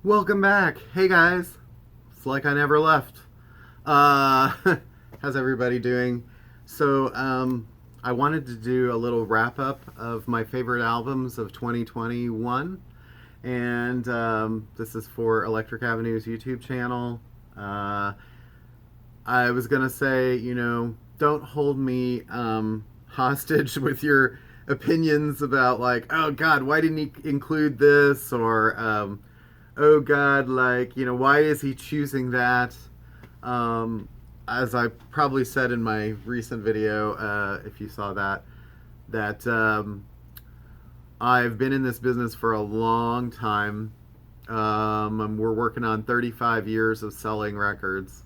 Welcome back. Hey guys. It's like I never left. Uh how's everybody doing? I wanted to do a little wrap up of my favorite albums of 2021 and this is for Electric Avenue's YouTube channel. Uh I was going to say, don't hold me hostage with your opinions about like, oh god, why didn't he include this, or oh god, like, why is he choosing that? Um, as I probably said in my recent video, if you saw that I've been in this business for a long time. And we're working on 35 years of selling records.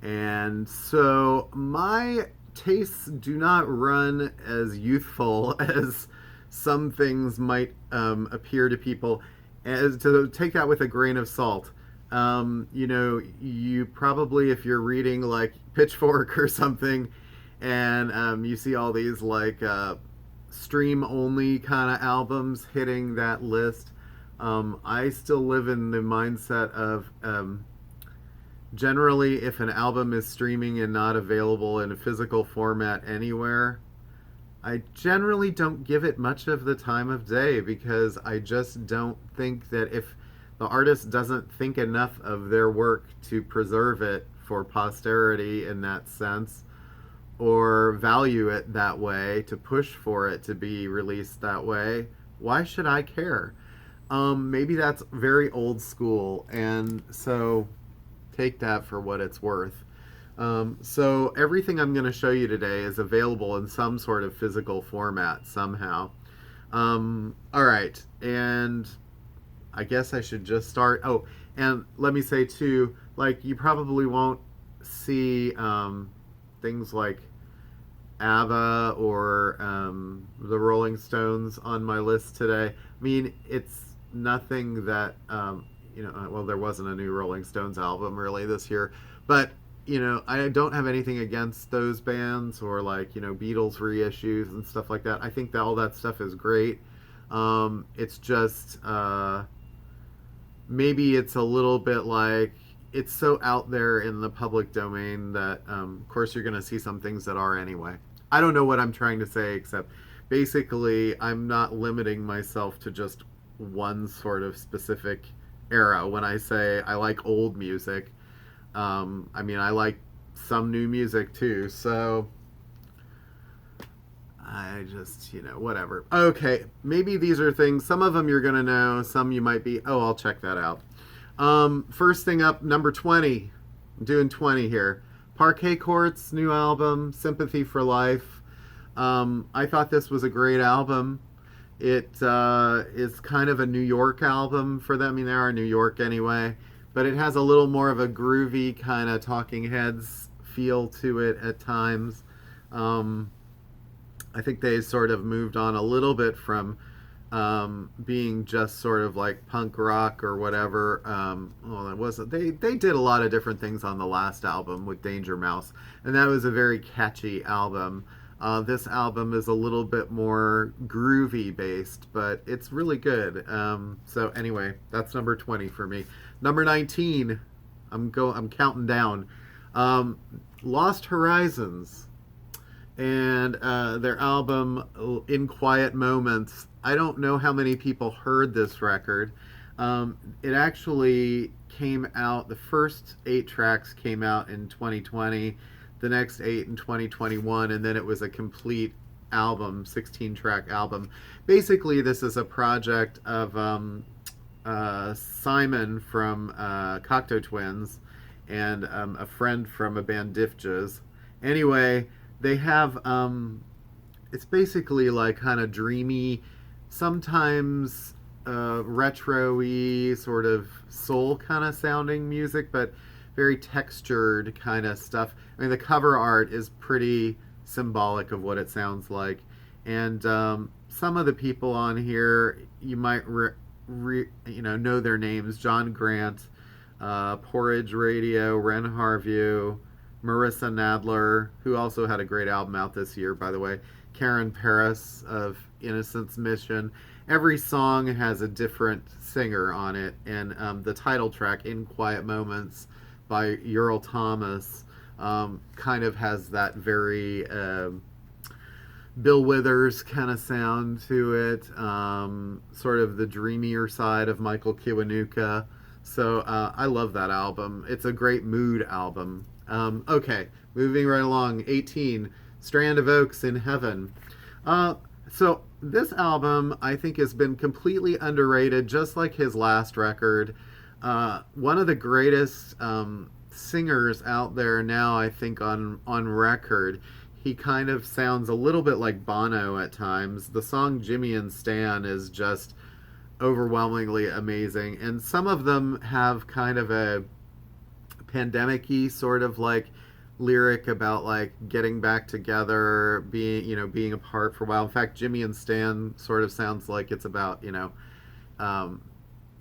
And so my tastes do not run as youthful as some things might appear to people, as to take that with a grain of salt. You probably, if you're reading like Pitchfork or something, and you see all these like stream only kind of albums hitting that list, I still live in the mindset of generally, if an album is streaming and not available in a physical format anywhere, I generally don't give it much of the time of day, because I just don't think that if the artist doesn't think enough of their work to preserve it for posterity in that sense, or value it that way, to push for it to be released that way, why should I care? Maybe that's very old school, and so take that for what it's worth. So everything I'm going to show you today is available in some sort of physical format somehow. All right, and I guess I should just start. Oh, and let me say too, like, you probably won't see things like ABBA or the Rolling Stones on my list today. I mean, it's nothing that well, there wasn't a new Rolling Stones album really this year, but I don't have anything against those bands, or like, Beatles reissues and stuff like that. I think that all that stuff is great. It's just maybe it's a little bit like, it's so out there in the public domain that of course you're going to see some things that are anyway. I don't know what I'm trying to say, except basically I'm not limiting myself to just one sort of specific era when I say I like old music. I mean, I like some new music too, so I just, whatever. Okay, maybe these are things, some of them you're gonna know, some you might be, oh, I'll check that out. First thing up, number 20. I'm doing 20 here. Parquet Court's new album, Sympathy for Life. I thought this was a great album. It is kind of a New York album for them. I mean, they are New York anyway, but it has a little more of a groovy kind of Talking Heads feel to it at times. I think they sort of moved on a little bit from being just sort of like punk rock or whatever. Well, it wasn't. They did a lot of different things on the last album with Danger Mouse, and that was a very catchy album. This album is a little bit more groovy based, but it's really good. So anyway, that's number 20 for me. Number 19, I'm counting down. Lost Horizons and their album In Quiet Moments. I don't know how many people heard this record. It actually came out, the first 8 tracks came out in 2020, the next 8 in 2021, and then it was a complete album, 16-track album. Basically, this is a project of Simon from Cocteau Twins and a friend from a band Difges. Anyway, they have it's basically like kind of dreamy, sometimes retro-y, sort of soul kind of sounding music, but very textured kind of stuff. I mean, the cover art is pretty symbolic of what it sounds like. And some of the people on here, you might know their names: John Grant, Porridge Radio, Ren Harview, Marissa Nadler, who also had a great album out this year, by the way, Karen Paris of Innocence Mission, every song has a different singer on it, and the title track "In Quiet Moments" by Earl Thomas kind of has that very Bill Withers kind of sound to it, sort of the dreamier side of Michael Kiwanuka. So I love that album. It's a great mood album. Okay, moving right along. 18, Strand of Oaks in Heaven. Uh, so this album, I think, has been completely underrated, just like his last record. One of the greatest singers out there now, I think, on record. He kind of sounds a little bit like Bono at times. The song Jimmy and Stan is just overwhelmingly amazing, and some of them have kind of a pandemic-y sort of like lyric about like getting back together, being apart for a while. In fact, Jimmy and Stan sort of sounds like it's about um,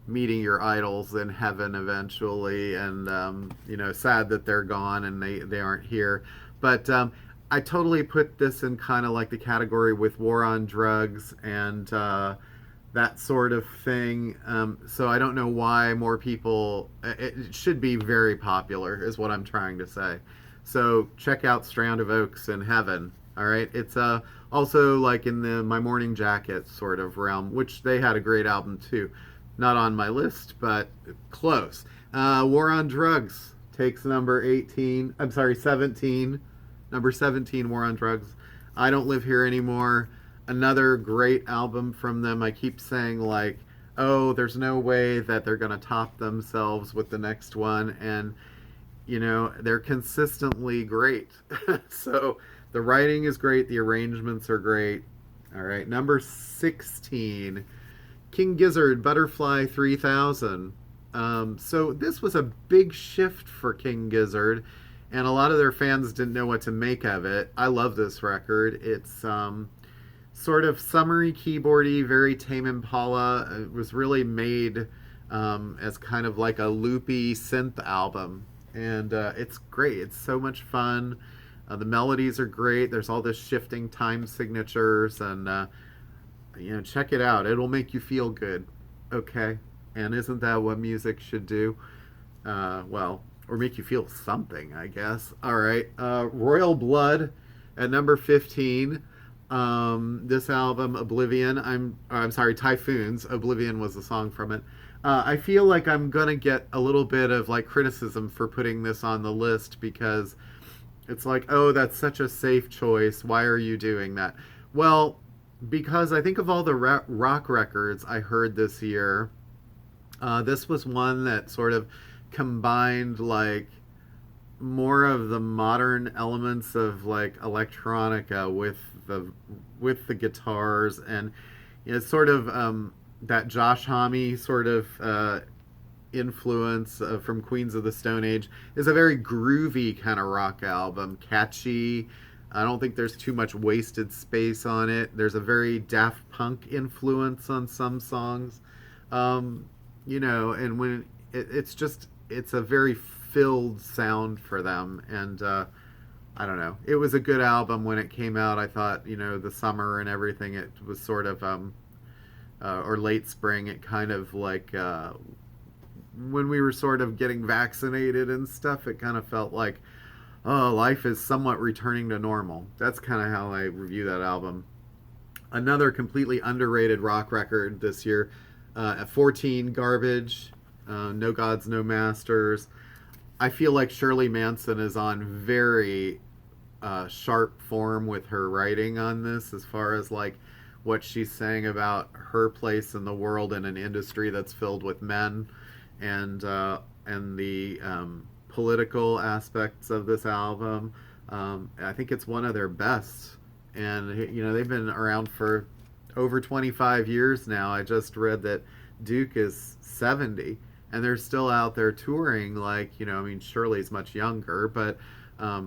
meeting your idols in heaven eventually, and sad that they're gone and they aren't here. But I totally put this in kind of like the category with War on Drugs and that sort of thing. So I don't know why more people. It should be very popular, is what I'm trying to say. So check out Strand of Oaks in Heaven. All right, it's also like in the My Morning Jacket sort of realm, which they had a great album too. Not on my list, but close. War on Drugs takes number 18. I'm sorry, 17. Number 17, War on Drugs. I Don't Live Here Anymore. Another great album from them. I keep saying, like, oh, there's no way that they're going to top themselves with the next one. And, they're consistently great. So the writing is great. The arrangements are great. All right. Number 16, King Gizzard, Butterfly 3000. So this was a big shift for King Gizzard, and a lot of their fans didn't know what to make of it. I love this record. It's sort of summery, keyboardy, very Tame Impala. It was really made as kind of like a loopy synth album, and it's great. It's so much fun. The melodies are great. There's all this shifting time signatures, and check it out. It'll make you feel good. Okay, and isn't that what music should do? Well, or make you feel something, I guess. All right, Royal Blood at number 15. This album, Oblivion. I'm sorry, Typhoons. Oblivion was the song from it. I feel like I'm gonna get a little bit of like criticism for putting this on the list because it's like, oh, that's such a safe choice. Why are you doing that? Well, because I think of all the rock records I heard this year, this was one that sort of combined like more of the modern elements of like electronica with the guitars, and it's sort of that Josh Homme sort of influence from Queens of the Stone Age. Is a very groovy kind of rock album, catchy. I don't think there's too much wasted space on it. There's a very Daft Punk influence on some songs, and when it's a very filled sound for them, and I don't know. It was a good album when it came out. I thought, the summer and everything, it was sort of or late spring. It kind of like when we were sort of getting vaccinated and stuff. It kind of felt like, oh, life is somewhat returning to normal. That's kind of how I review that album. Another completely underrated rock record this year, at 14, Garbage, No Gods, No Masters. I feel like Shirley Manson is on very sharp form with her writing on this, as far as like what she's saying about her place in the world in an industry that's filled with men, and the political aspects of this album. I think it's one of their best, and they've been around for over 25 years now. I just read that Duke is 70, and they're still out there touring. Like, Shirley's much younger, but I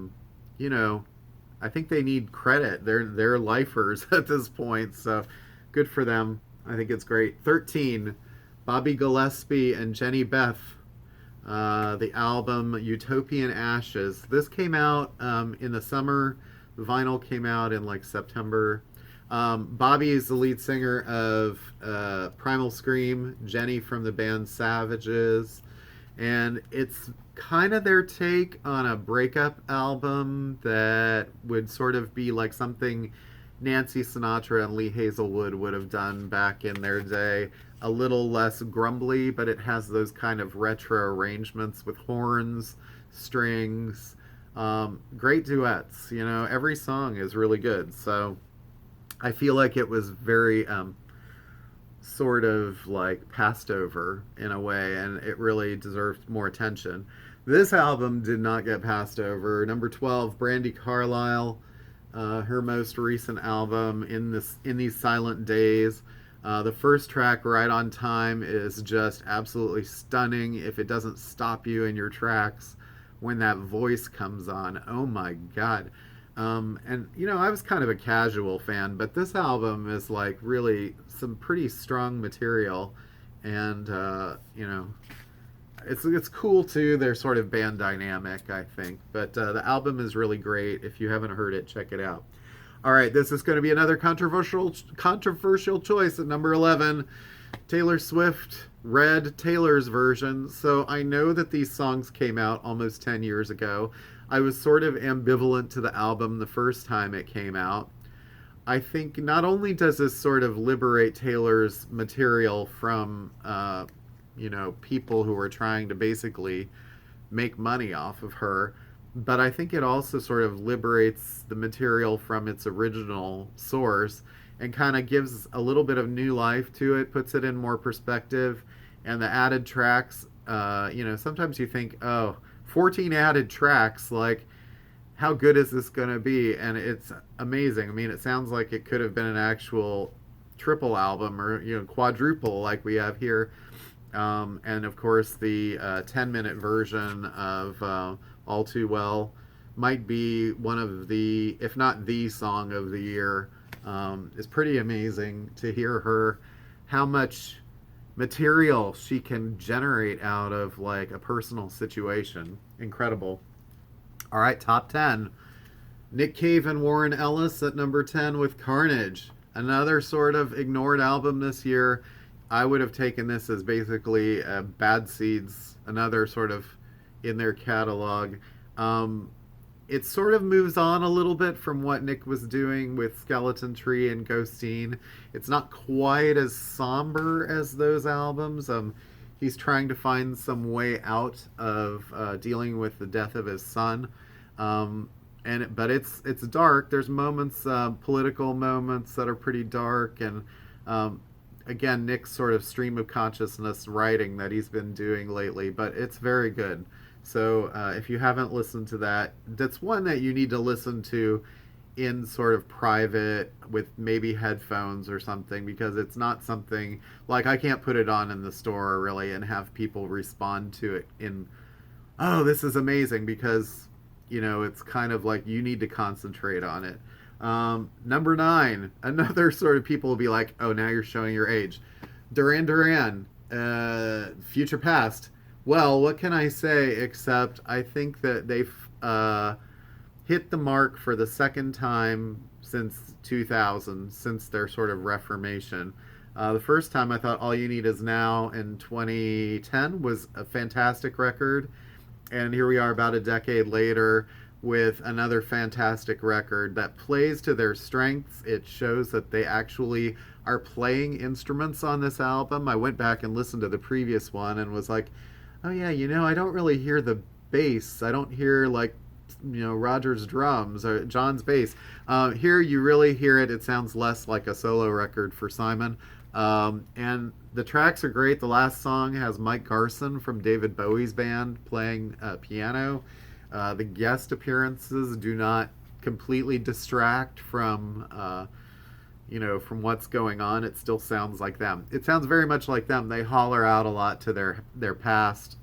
think they need credit. They're lifers at this point, so good for them. I think it's great. 13, Bobby Gillespie and Jenny Beth. The album Utopian Ashes. This came out in the summer. The vinyl came out in like September. Bobby is the lead singer of Primal Scream, Jenny from the band Savages, and it's kind of their take on a breakup album that would sort of be like something Nancy Sinatra and Lee Hazelwood would have done back in their day. A little less grumbly, but it has those kind of retro arrangements with horns, strings, great duets. You know, every song is really good. So I feel like it was very sort of like passed over in a way, and it really deserved more attention. This album did not get passed over. Number 12, Brandy Carlisle, her most recent album, in these silent days. The first track, Right on Time, is just absolutely stunning. If it doesn't stop you in your tracks when that voice comes on, oh my god. And you know, I was kind of a casual fan, but this album is like really some pretty strong material, and you know, it's cool too. Their sort of band dynamic, I think. But the album is really great. If you haven't heard it, check it out. All right, this is going to be another controversial choice at number 11. Taylor Swift, Red, Taylor's version. So I know that these songs came out almost 10 years ago. I was sort of ambivalent to the album the first time it came out. I think not only does this sort of liberate Taylor's material from, you know, people who are trying to basically make money off of her, but I think it also sort of liberates the material from its original source and kind of gives a little bit of new life to it, puts it in more perspective. And the added tracks, you know, sometimes you think, oh, 14 added tracks, like, how good is this going to be? And it's amazing. I mean, it sounds like it could have been an actual triple album or, you know, quadruple like we have here. And of course, the 10-minute version of All Too Well might be one of the, if not the song of the year. It's pretty amazing to hear her, how much material she can generate out of like a personal situation. Incredible. All right, top 10. Nick Cave and Warren Ellis at number 10 with Carnage. Another sort of ignored album this year. I would have taken this as basically Bad Seeds, another sort of in their catalog. It sort of moves on a little bit from what Nick was doing with Skeleton Tree and Ghostine. It's not quite as somber as those albums. He's trying to find some way out of dealing with the death of his son. But it's dark. There's moments, political moments that are pretty dark, and again, Nick's sort of stream of consciousness writing that he's been doing lately. But it's very good. So if you haven't listened to that, that's one that you need to listen to in sort of private with maybe headphones or something, because it's not something like I can't put it on in the store really and have people respond to it in, oh, this is amazing, because you know, it's kind of like you need to concentrate on it. Number 9, another sort of people will be like, oh, now you're showing your age. Duran Duran, Future Past. Well, what can I say except I think that they've hit the mark for the second time since 2000, since their sort of reformation. The first time I thought All You Need Is Now in 2010 was a fantastic record. And here we are about a decade later with another fantastic record that plays to their strengths. It shows that they actually are playing instruments on this album. I went back and listened to the previous one and was like, oh yeah, you know, I don't really hear the bass. I don't hear like, you know, Roger's drums or John's bass. Here you really hear it. It sounds less like a solo record for Simon. And the tracks are great. The last song has Mike Garson from David Bowie's band playing piano. The guest appearances do not completely distract from, you know, from what's going on. It still sounds like them. It sounds very much like them. They holler out a lot to their past.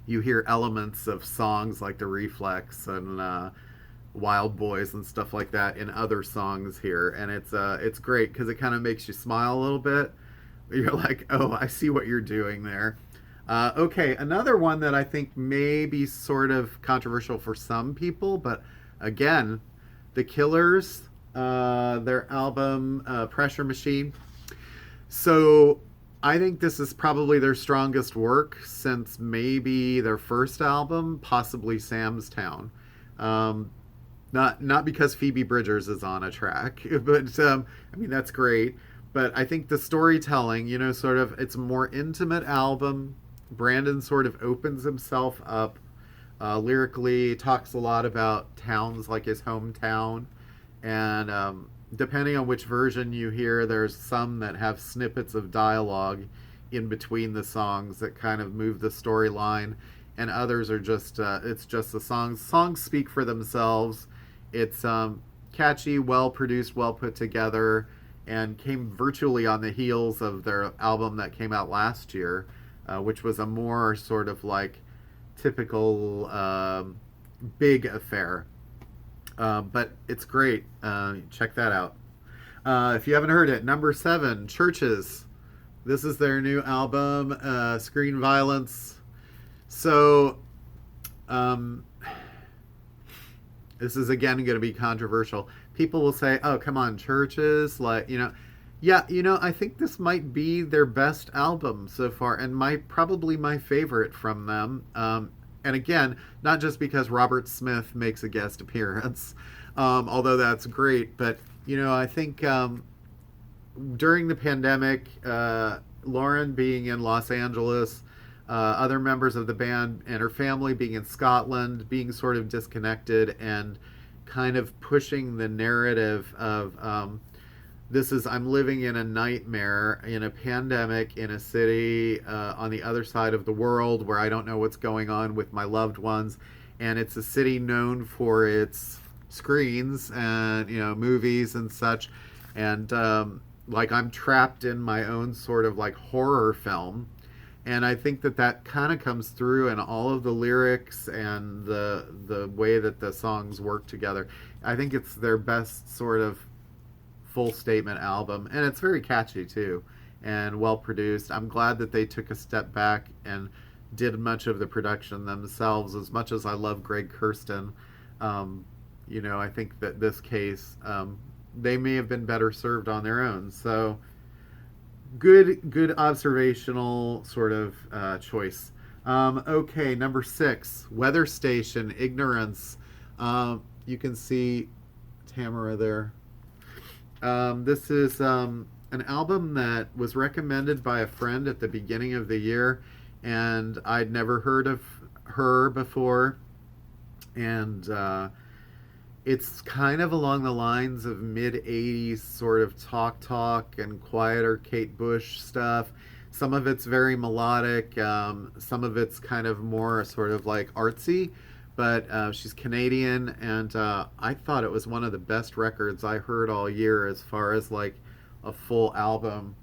You hear elements of songs like The Reflex and Wild Boys and stuff like that in other songs here, and it's great because it kind of makes you smile a little bit. You're like, oh, I see what you're doing there. Okay, another one that I think may be sort of controversial for some people, but again, The Killers, their album Pressure Machine. So I think this is probably their strongest work since maybe their first album, possibly Sam's Town. Um, not because Phoebe Bridgers is on a track, but I mean that's great. But I think the storytelling, sort of, it's a more intimate album. Brandon sort of opens himself up lyrically, talks a lot about towns like his hometown, and depending on which version you hear, there's some that have snippets of dialogue in between the songs that kind of move the storyline, and others are just it's just the songs. Songs speak for themselves. It's catchy, well produced, well put together, and came virtually on the heels of their album that came out last year, which was a more sort of like typical big affair. But it's great. Check that out. If you haven't heard it, number 7, Churches. This is their new album, Screen Violence. So, this is again going to be controversial. People will say, "Oh, come on, Churches!" Yeah, I think this might be their best album so far, and probably my favorite from them. And again, not just because Robert Smith makes a guest appearance, although that's great, but I think during the pandemic, Lauren being in Los Angeles, other members of the band and her family being in Scotland, being sort of disconnected and kind of pushing the narrative of I'm living in a nightmare, in a pandemic, in a city on the other side of the world where I don't know what's going on with my loved ones. And it's a city known for its screens and, movies and such. And like I'm trapped in my own sort of like horror film. And I think that kind of comes through in all of the lyrics and the way that the songs work together. I think it's their best sort of full statement album, and it's very catchy too and well produced. I'm glad that they took a step back and did much of the production themselves. As much as I love Greg Kurstin, I think that this case, they may have been better served on their own. So good observational sort of choice. Okay, number 6, Weather Station, Ignorance. You can see Tamara there. This is an album that was recommended by a friend at the beginning of the year, and I'd never heard of her before. And it's kind of along the lines of mid-'80s sort of talk and quieter Kate Bush stuff. Some of it's very melodic. Some of it's kind of more sort of like artsy. But she's Canadian, and I thought it was one of the best records I heard all year as far as like a full album.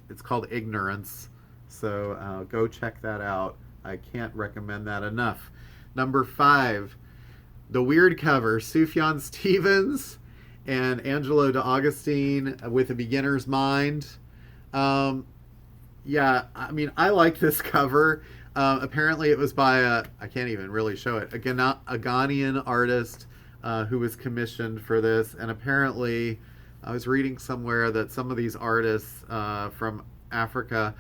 It's called Ignorance, so go check that out. I can't recommend that enough. Number 5, the weird cover, Sufjan Stevens and Angelo D'Agostine with A Beginner's Mind. Yeah, I mean, I like this cover. Apparently it was by I can't even really show it, a Ghanaian artist who was commissioned for this. And apparently I was reading somewhere that some of these artists from Africa,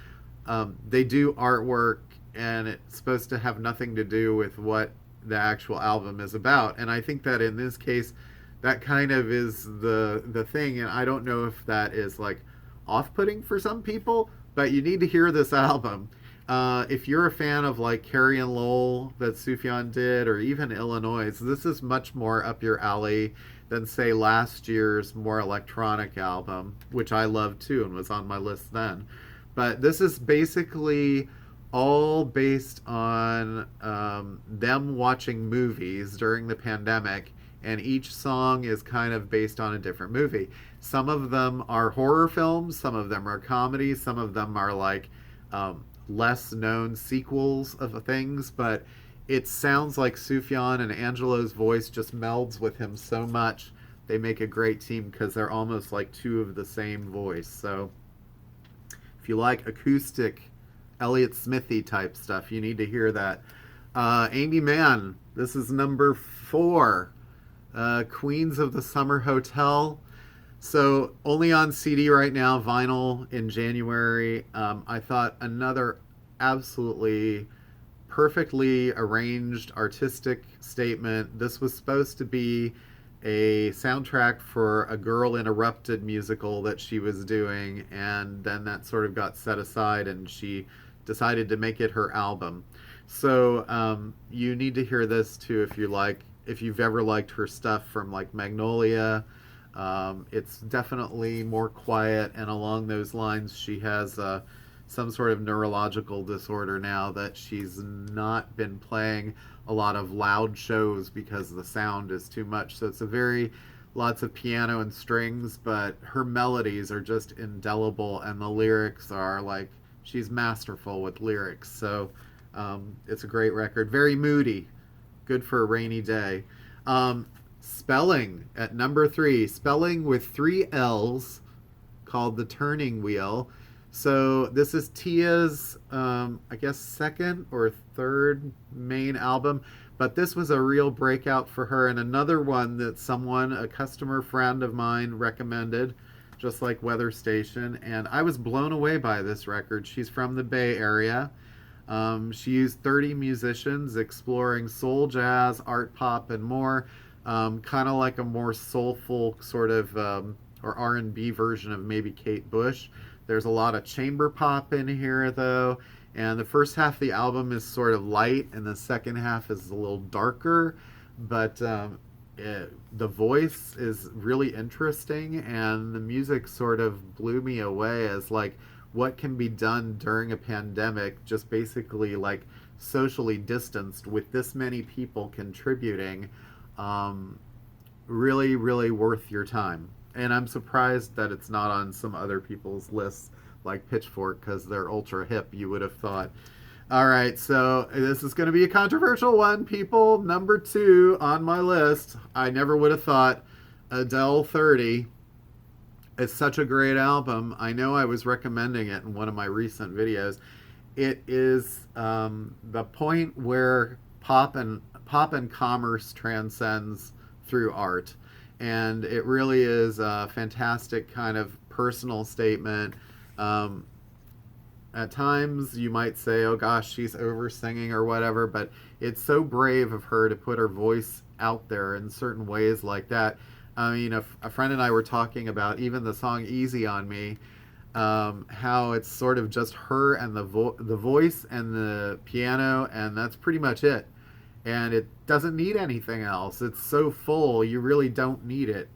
they do artwork and it's supposed to have nothing to do with what the actual album is about. And I think that in this case, that kind of is the thing. And I don't know if that is like off-putting for some people, but you need to hear this album. If you're a fan of like Carrie and Lowell that Sufjan did, or even Illinois, this is much more up your alley than say last year's more electronic album, which I loved too and was on my list then. But this is basically all based on them watching movies during the pandemic, and each song is kind of based on a different movie. Some of them are horror films, some of them are comedies, some of them are like less known sequels of things, but it sounds like Sufjan and Angelo's voice just melds with him so much. They make a great team because they're almost like two of the same voice. So if you like acoustic Elliott Smithy type stuff, you need to hear that. Amy Mann, this is number 4. Queens of the Summer Hotel. So only on CD right now, vinyl in January. I thought another absolutely perfectly arranged artistic statement. This was supposed to be a soundtrack for a Girl Interrupted musical that she was doing, and then that sort of got set aside, and she decided to make it her album. So you need to hear this too if you've ever liked her stuff from like Magnolia. It's definitely more quiet, and along those lines, she has some sort of neurological disorder now that she's not been playing a lot of loud shows because the sound is too much. So it's a very lots of piano and strings, but her melodies are just indelible, and the lyrics are like she's masterful with lyrics. So it's a great record, very moody, good for a rainy day. Spelling at number 3, spelling with 3 L's, called The Turning Wheel. So this is Tia's, I guess, second or third main album, but this was a real breakout for her, and another one that someone, a customer friend of mine, recommended, just like Weather Station, and I was blown away by this record. She's from the Bay Area. She used 30 musicians exploring soul, jazz, art pop, and more. Kind of like a more soulful sort of or R&B version of maybe Kate Bush. There's a lot of chamber pop in here though, and the first half of the album is sort of light, and the second half is a little darker. But the voice is really interesting, and the music sort of blew me away as like what can be done during a pandemic, just basically like socially distanced with this many people contributing. Really, really worth your time. And I'm surprised that it's not on some other people's lists like Pitchfork, because they're ultra hip, you would have thought. All right, so this is going to be a controversial one, people. Number 2 on my list, I never would have thought, Adele 30. It's such a great album. I know I was recommending it in one of my recent videos. It is the point where pop and commerce transcends through art, and it really is a fantastic kind of personal statement. At times you might say, oh gosh, she's over singing or whatever, but it's so brave of her to put her voice out there in certain ways like that. I mean, a friend and I were talking about even the song Easy on Me, how it's sort of just her and the voice and the piano, and that's pretty much it. And it doesn't need anything else. It's so full, you really don't need it.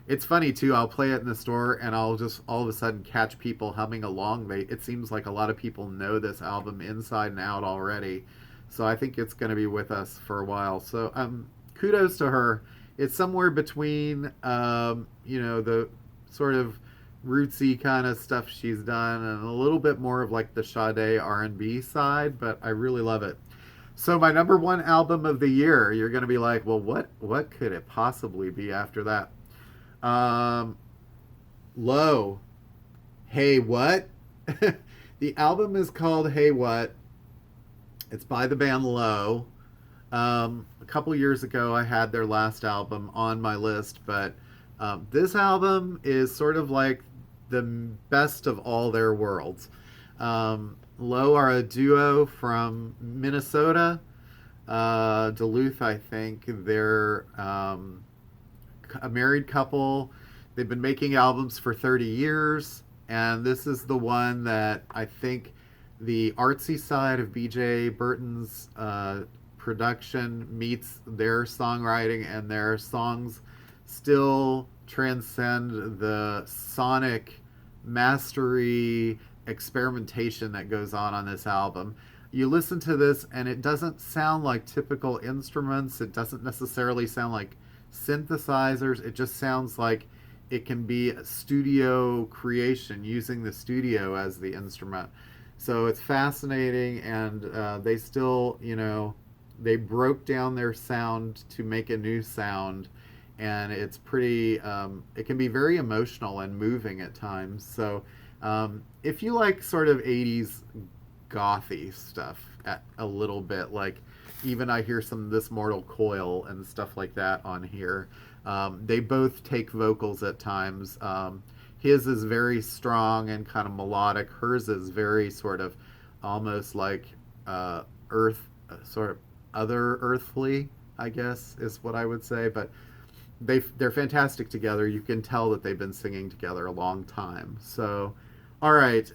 It's funny too, I'll play it in the store and I'll just all of a sudden catch people humming along. It seems like a lot of people know this album inside and out already. So I think it's going to be with us for a while. So kudos to her. It's somewhere between, the sort of rootsy kind of stuff she's done and a little bit more of like the Sade R&B side, but I really love it. So my number 1 album of the year, you're going to be like, well, what could it possibly be after that? Low. Hey What? The album is called Hey What. It's by the band Low. A couple years ago, I had their last album on my list, but this album is sort of like the best of all their worlds. Low are a duo from Minnesota, Duluth, I think. They're a married couple. They've been making albums for 30 years, and this is the one that I think the artsy side of BJ Burton's production meets their songwriting, and their songs still transcend the sonic mastery experimentation that goes on this album. You listen to this and it doesn't sound like typical instruments. It doesn't necessarily sound like synthesizers. It just sounds like it can be a studio creation using the studio as the instrument. So it's fascinating, and they still, they broke down their sound to make a new sound, and it's pretty, it can be very emotional and moving at times. So if you like sort of 80s gothy stuff a little bit, like even I hear some This Mortal Coil and stuff like that on here. They both take vocals at times. His is very strong and kind of melodic. Hers is very sort of almost like earth, sort of other earthly, I guess is what I would say. But they're fantastic together. You can tell that they've been singing together a long time. So, all right,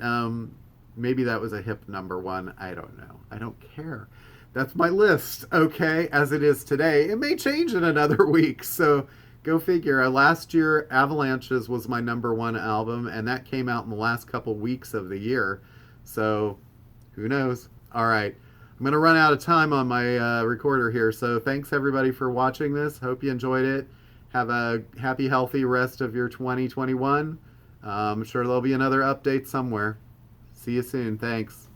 maybe that was a hip number one. I don't know. I don't care. That's my list. Okay, as it is today. It may change in another week. So go figure. Last year, Avalanches was my number one album, and that came out in the last couple weeks of the year. So who knows? All right. I'm going to run out of time on my recorder here. So thanks everybody for watching this. Hope you enjoyed it. Have a happy, healthy rest of your 2021. I'm sure there'll be another update somewhere. See you soon. Thanks.